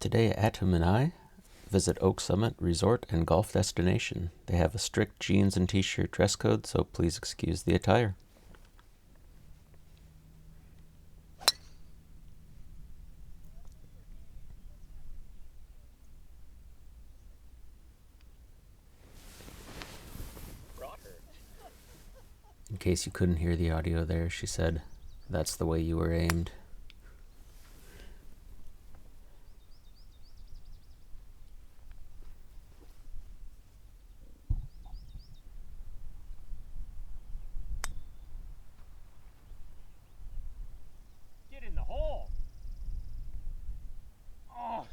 Today, Atom and I visit Oak Summit Resort and Golf Destination. They have a strict jeans and t-shirt dress code, so please excuse the attire. In case you couldn't hear the audio there, she said, "That's the way you were aimed." Get in the hole! Oh!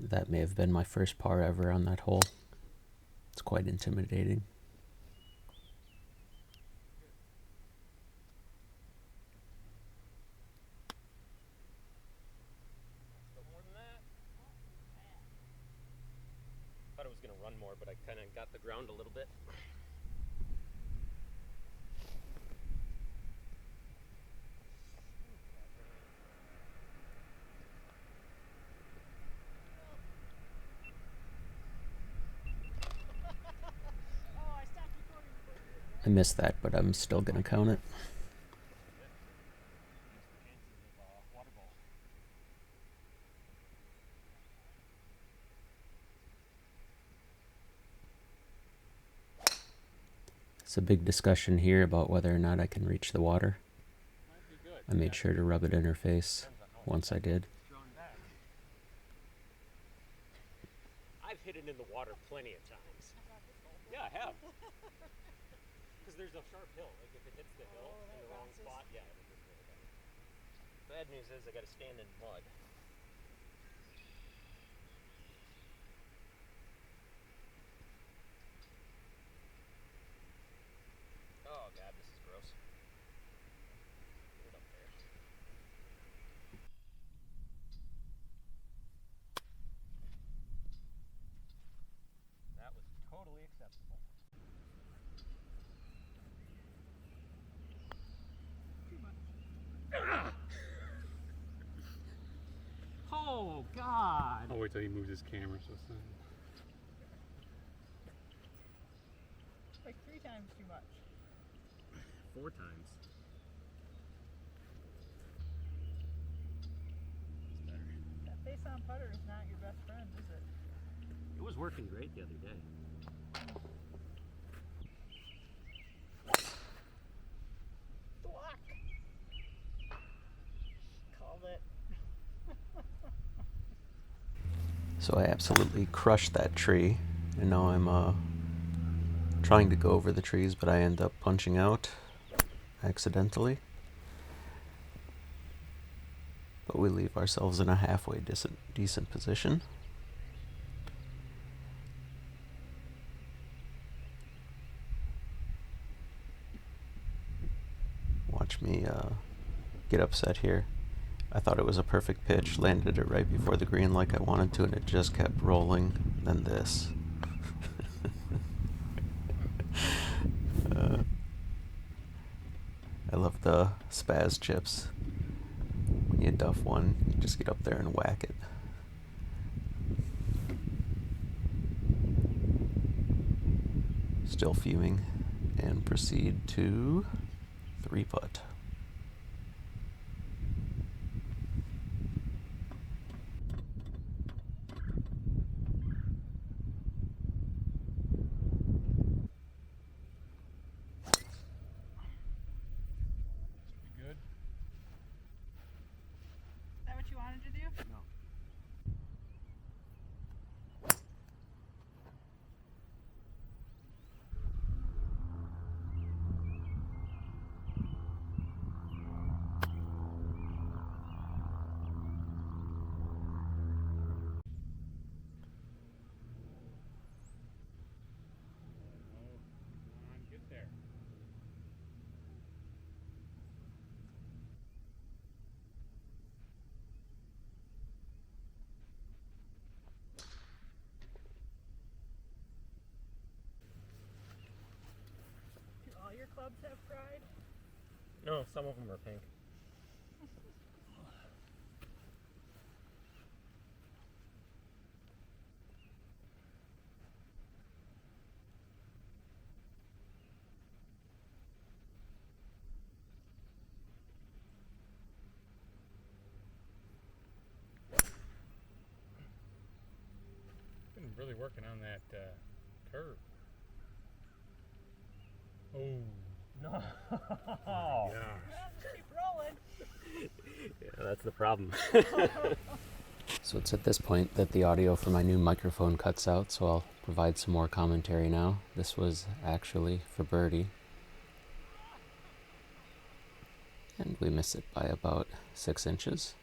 That may have been my first par ever on that hole. It's quite intimidating. Still more than that. Thought it was going to run more, but I kind of got the ground a little bit. I missed that, but I'm still gonna count it. It's a big discussion here about whether or not I can reach the water. I made sure to rub it in her face once I did. I've hit it in the water plenty of times. Yeah, I have. Because there's a sharp hill. Like if it hits the hill in the wrong spot, yeah, it'll just really bad. Bad news is I got to stand in mud. Oh god, this is gross. Get it up there. That was totally acceptable. Oh god! I'll wait till he moves his camera so it's not. Like 3 times too much. 4 times. That's better. That face-on putter is not your best friend, is it? It was working great the other day. Block! Called it. So I absolutely crushed that tree, and now I'm trying to go over the trees, but I end up punching out accidentally. But we leave ourselves in a halfway decent position. Watch me get upset here. I thought it was a perfect pitch, landed it right before the green like I wanted to, and it just kept rolling. Then this. I love the spaz chips. When you duff one, you just get up there and whack it. Still fuming, and proceed to 3-putt. Good? Is that what you wanted to do? No. Come on, get there. Do all your clubs have pride? No, some of them are pink. Been really working on that curve. Oh. No. Yeah. Keep rolling. Yeah, that's the problem. So it's at this point that the audio for my new microphone cuts out, so I'll provide some more commentary now. This was actually for birdie. And we miss it by about 6 inches.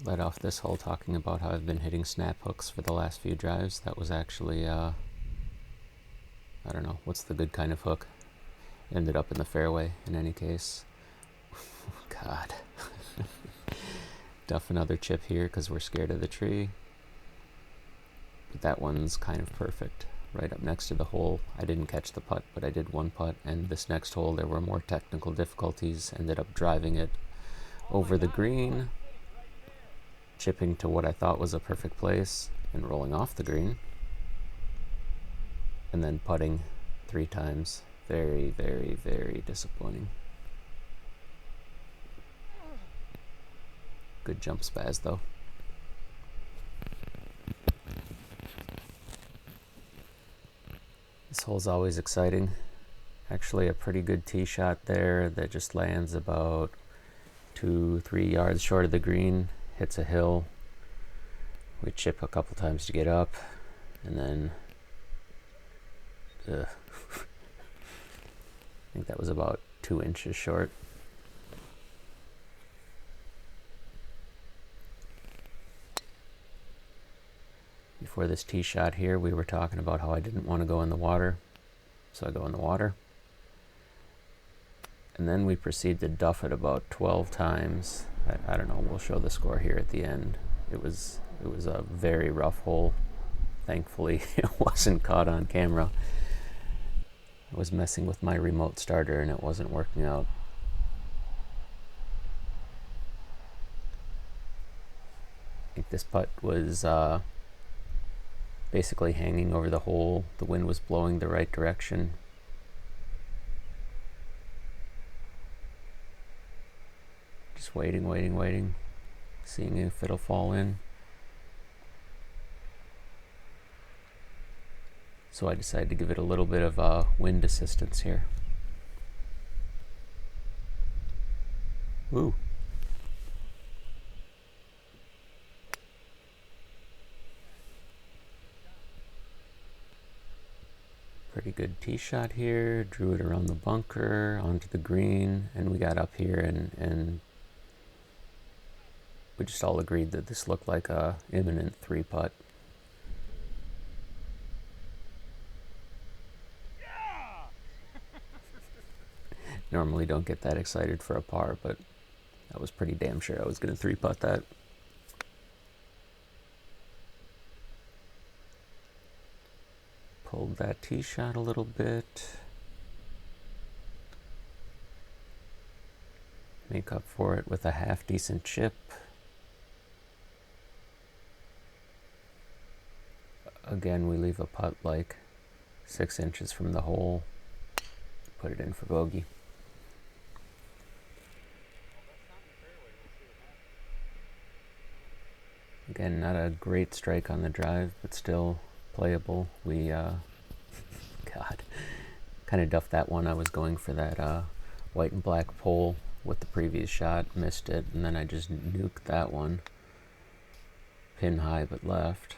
Led off this hole talking about how I've been hitting snap hooks for the last few drives. That was actually, I don't know, what's the good kind of hook? Ended up in the fairway in any case. God. Duff another chip here because we're scared of the tree. But that one's kind of perfect. Right up next to the hole. I didn't catch the putt, but I did one putt. And this next hole, there were more technical difficulties. Ended up driving it over the green, chipping to what I thought was a perfect place, and rolling off the green. And then putting 3 times. Very, very, very disappointing. Good jump spaz though. This hole's always exciting. Actually a pretty good tee shot there that just lands about 2-3 yards short of the green, hits a hill. We chip a couple times to get up, and then I think that was about 2 inches short. Before this tee shot here, we were talking about how I didn't want to go in the water, so I go in the water. And then we proceed to duff it about 12 times. I don't know, we'll show the score here at the end. It was a very rough hole. Thankfully, it wasn't caught on camera. I was messing with my remote starter and it wasn't working out. I think this putt was basically hanging over the hole. The wind was blowing the right direction. Just waiting, seeing if it'll fall in. So I decided to give it a little bit of wind assistance here. Woo. Pretty good tee shot here. Drew it around the bunker, onto the green, and we got up here and we just all agreed that this looked like a imminent 3-putt. Normally don't get that excited for a par, but I was pretty damn sure I was going to 3-putt that. Pulled that tee shot a little bit. Make up for it with a half decent chip. Again, we leave a putt like 6 inches from the hole. Put it in for bogey. Again, not a great strike on the drive, but still playable. We, God, kind of duffed that one. I was going for that white and black pole with the previous shot, missed it, and then I just nuked that one. Pin high, but left.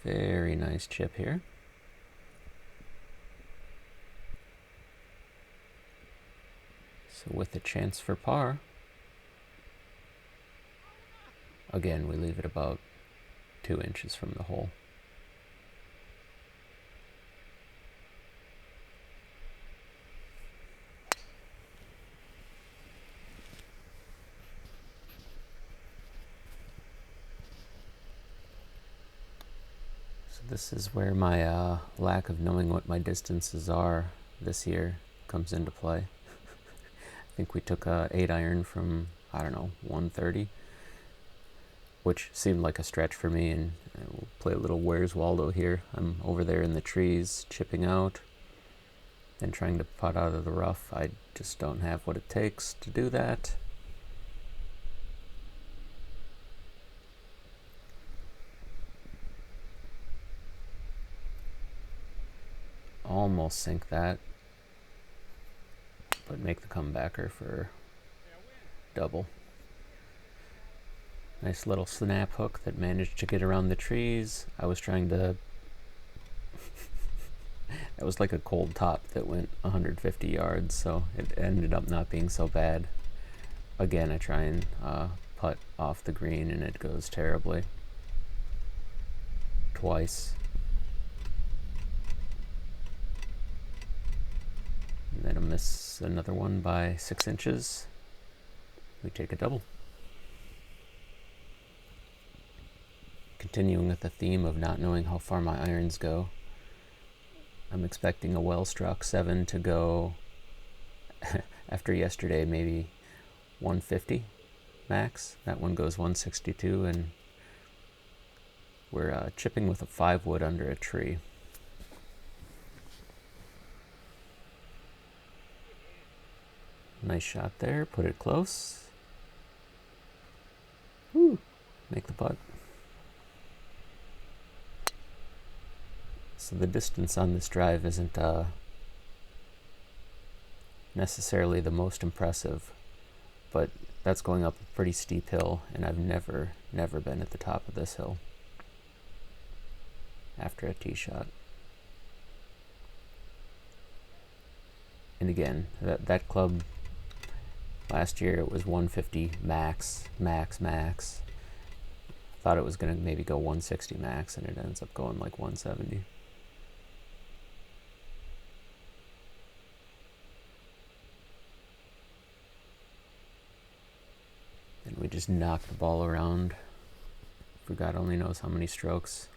Very nice chip here. So with a chance for par, again, we leave it about 2 inches from the hole. So This is where my lack of knowing what my distances are this year comes into play. I think we took a 8-iron from, I don't know, 130, which seemed like a stretch for me, and we'll play a little Where's Waldo here. I'm over there in the trees chipping out and trying to putt out of the rough. I just don't have what it takes to do that. Almost sink that, but make the comebacker for double. Nice little snap hook that managed to get around the trees. I was trying to that was like a cold top that went 150 yards, so it ended up not being so bad. Again, I try and putt off the green and it goes terribly. Twice. And then I miss another one by 6 inches. We take a double. Continuing with the theme of not knowing how far my irons go, I'm expecting a well-struck 7 to go, after yesterday, maybe 150 max. That one goes 162, and we're chipping with a 5-wood under a tree. Nice shot there, put it close. Woo! Make the putt. So the distance on this drive isn't necessarily the most impressive, but that's going up a pretty steep hill, and I've never been at the top of this hill after a tee shot. And again, that club last year, it was 150 max. Thought it was going to maybe go 160 max, and it ends up going like 170. And we just knocked the ball around for God only knows how many strokes.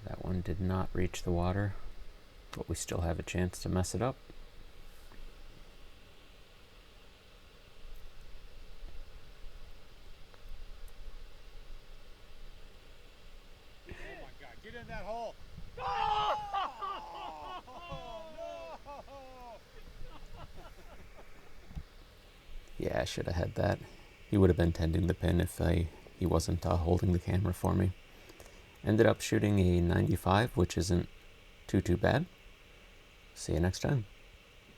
That one did not reach the water, but we still have a chance to mess it up. Oh my God, get in that hole. Yeah, I should have had that. He would have been tending the pin if he wasn't holding the camera for me. Ended up shooting a 95, which isn't too bad. See you next time.